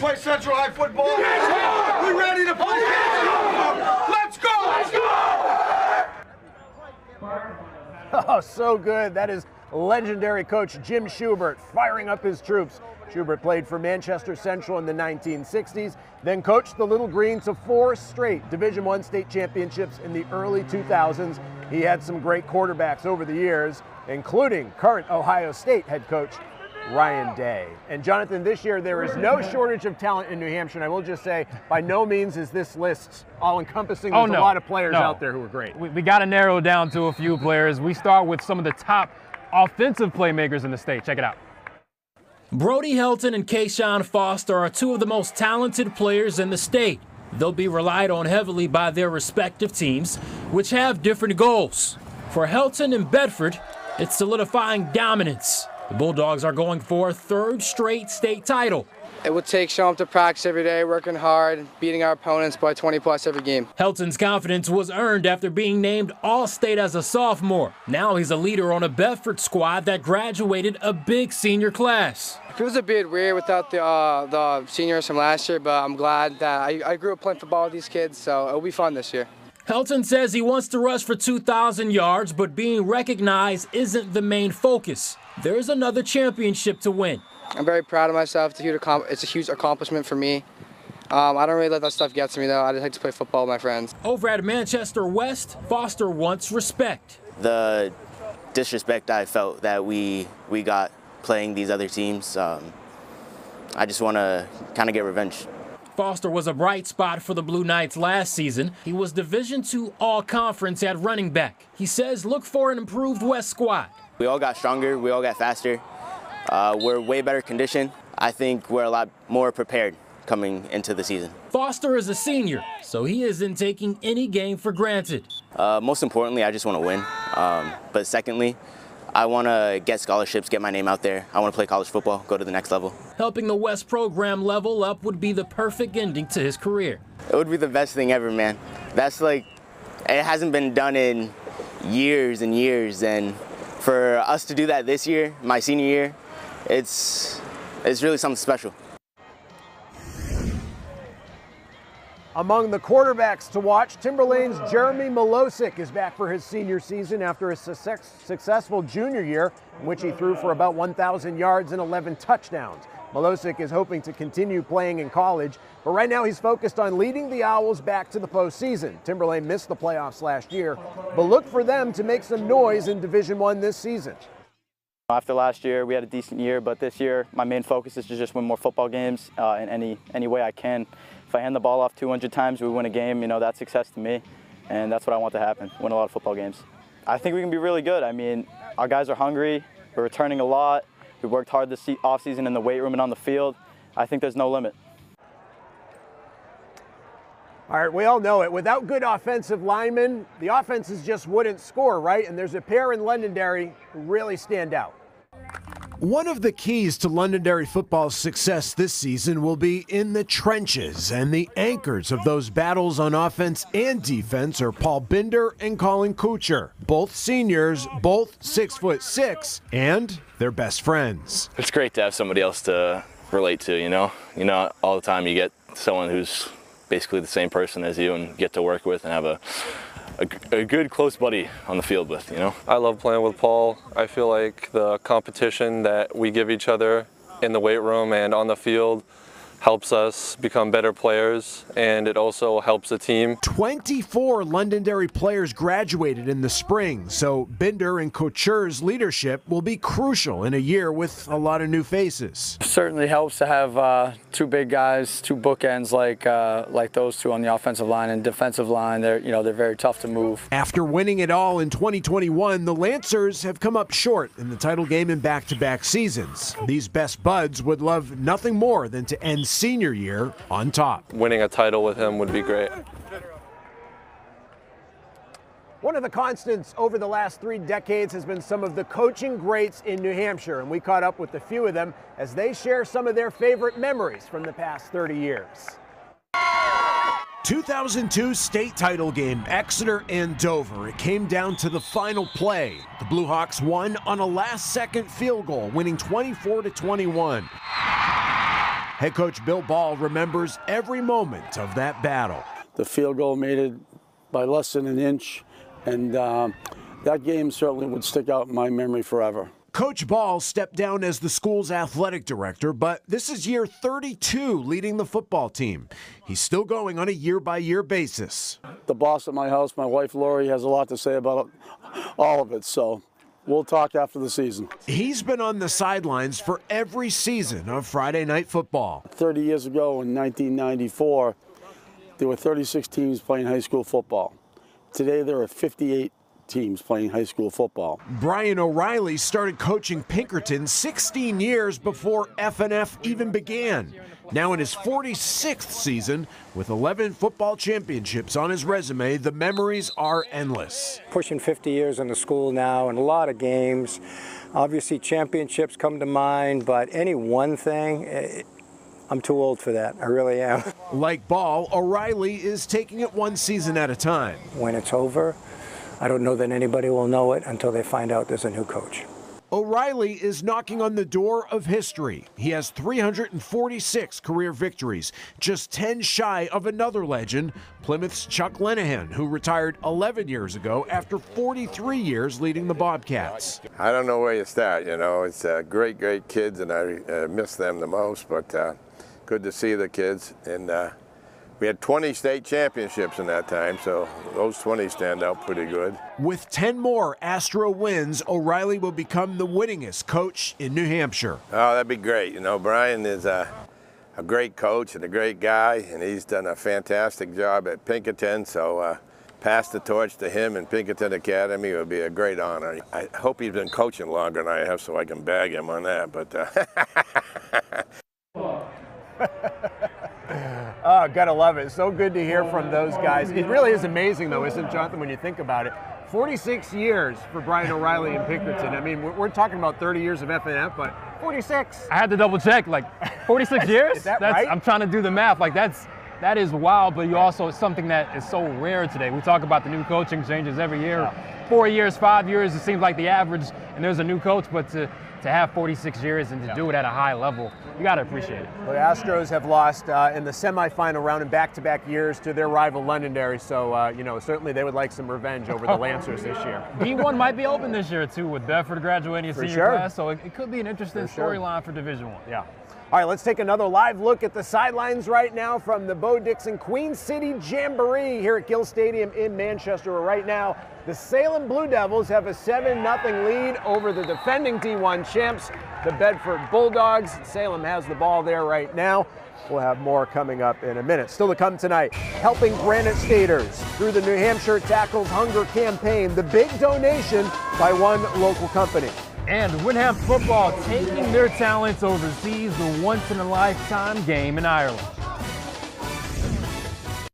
play Central High football? Yes, we ready to play? Let's go! Oh, so good. That is legendary coach Jim Schubert firing up his troops. Schubert played for Manchester Central in the 1960s, then coached the Little Green to 4 straight Division I state championships in the early 2000s. He had some great quarterbacks over the years, including current Ohio State head coach Ryan Day. And Jonathan, this year there is no shortage of talent in New Hampshire, and I will just say, by no means is this list all-encompassing. There's a lot of players out there who are great. We got to narrow it down to a few players. We start with some of the top offensive playmakers in the state. Check it out. Brody Helton and Kayshawn Foster are 2 of the most talented players in the state. They'll be relied on heavily by their respective teams, which have different goals. For Helton and Bedford, it's solidifying dominance. The Bulldogs are going for a 3rd straight state title. It would take showing up to practice every day, working hard, beating our opponents by 20+ every game. Helton's confidence was earned after being named All-State as a sophomore. Now he's a leader on a Bedford squad that graduated a big senior class. It feels a bit weird without the seniors from last year, but I'm glad that I grew up playing football with these kids, so it'll be fun this year. Helton says he wants to rush for 2,000 yards, but being recognized isn't the main focus. There's another championship to win. I'm very proud of myself. It's a huge accomplishment for me. I don't really let that stuff get to me, though. I just like to play football with my friends. Over at Manchester West, Foster wants respect. The disrespect I felt that we got playing these other teams, I just want to kind of get revenge. Foster was a bright spot for the Blue Knights last season. He was Division II All-Conference at running back. He says look for an improved West squad. We all got stronger. We all got faster. We're way better conditioned. I think we're a lot more prepared coming into the season. Foster is a senior, so he isn't taking any game for granted. Most importantly, I just want to win. But secondly, I want to get scholarships, get my name out there. I want to play college football, go to the next level. Helping the West program level up would be the perfect ending to his career. It would be the best thing ever, man. That's like, it hasn't been done in years and years, and for us to do that this year, my senior year, it's really something special. Among the quarterbacks to watch, Timberlane's Jeremy Milosic is back for his senior season after a successful junior year in which he threw for about 1,000 yards and 11 touchdowns. Milosic is hoping to continue playing in college, but right now he's focused on leading the Owls back to the postseason. Timberlane missed the playoffs last year, but look for them to make some noise in Division I this season. After last year, we had a decent year, but this year, my main focus is to just win more football games in any way I can. If I hand the ball off 200 times, we win a game, you know, that's success to me, and that's what I want to happen, win a lot of football games. I think we can be really good. I mean, our guys are hungry, we're returning a lot, we worked hard this offseason in the weight room and on the field. I think there's no limit. All right, we all know it. Without good offensive linemen, the offenses just wouldn't score, right? And there's a pair in Londonderry who really stand out. One of the keys to Londonderry football's success this season will be in the trenches, and the anchors of those battles on offense and defense are Paul Binder and Colin Kuchar, both seniors, both 6'6", and they're best friends. It's great to have somebody else to relate to, you know? You know, all the time you get someone who's basically the same person as you and get to work with and have a good close buddy on the field with, you know? I love playing with Paul. I feel like the competition that we give each other in the weight room and on the field helps us become better players, and it also helps the team. 24 Londonderry players graduated in the spring, so Binder and Kuchar's leadership will be crucial in a year with a lot of new faces. Certainly helps to have 2 big guys, 2 bookends like those 2 on the offensive line and defensive line. They're very tough to move. After winning it all in 2021, the Lancers have come up short in the title game in back-to-back seasons. These best buds would love nothing more than to end senior year on top. Winning a title with him would be great. One of the constants over the last 3 decades has been some of the coaching greats in New Hampshire, and we caught up with a few of them as they share some of their favorite memories from the past 30 years. 2002 state title game, Exeter and Dover. It came down to the final play. The Blue Hawks won on a last-second field goal, winning 24-21. Head coach Bill Ball remembers every moment of that battle. The field goal made it by less than an inch, and that game certainly would stick out in my memory forever. Coach Ball stepped down as the school's athletic director, but this is year 32 leading the football team. He's still going on a year-by-year basis. The boss at my house, my wife Lori, has a lot to say about all of it, so we'll talk after the season. He's been on the sidelines for every season of Friday Night Football. 30 years ago in 1994, there were 36 teams playing high school football. Today there are 58 teams playing high school football. Brian O'Reilly started coaching Pinkerton 16 years before FNF even began. Now in his 46th season, with 11 football championships on his resume, the memories are endless. Pushing 50 years in the school now and a lot of games. Obviously championships come to mind, but any one thing, I'm too old for that. I really am. Like Ball, O'Reilly is taking it one season at a time. When it's over, I don't know that anybody will know it until they find out there's a new coach. O'Reilly is knocking on the door of history. He has 346 career victories, just 10 shy of another legend, Plymouth's Chuck Lenahan, who retired 11 years ago after 43 years leading the Bobcats. I don't know where you start, you know. It's great, great kids, and I miss them the most, but good to see the kids. And we had 20 state championships in that time, so those 20 stand out pretty good. With 10 more Astro wins, O'Reilly will become the winningest coach in New Hampshire. Oh, that'd be great. You know, Brian is a great coach and a great guy, and he's done a fantastic job at Pinkerton, so pass the torch to him and Pinkerton Academy would be a great honor. I hope he's been coaching longer than I have so I can bag him on that, but Oh, gotta love it. So good to hear from those guys. It really is amazing, though, isn't it, Jonathan, when you think about it? 46 years for Brian O'Reilly and Pinkerton. I mean, we're talking about 30 years of FNF, but 46. I had to double check, like 46 years? Is that right? I'm trying to do the math. Like that is wild, but you also, it's something that is so rare today. We talk about the new coaching changes every year. 4 years, 5 years, it seems like the average, and there's a new coach, but to have 46 years and to do it at a high level, you got to appreciate it. The Astros have lost in the semifinal round in back-to-back years to their rival Londonderry, so you know, certainly they would like some revenge over the Lancers this year. D1 might be open this year too, with Bedford graduating a senior class, so it could be an interesting storyline for Division I. Yeah. All right, let's take another live look at the sidelines right now from the Bo Dixon Queen City Jamboree here at Gill Stadium in Manchester, where right now the Salem Blue Devils have a 7-0 lead over the defending D1 champs, the Bedford Bulldogs. Salem has the ball there right now. We'll have more coming up in a minute. Still to come tonight, helping Granite Staters through the New Hampshire Tackles Hunger campaign, the big donation by one local company. And Windham football taking their talents overseas, the once-in-a-lifetime game in Ireland.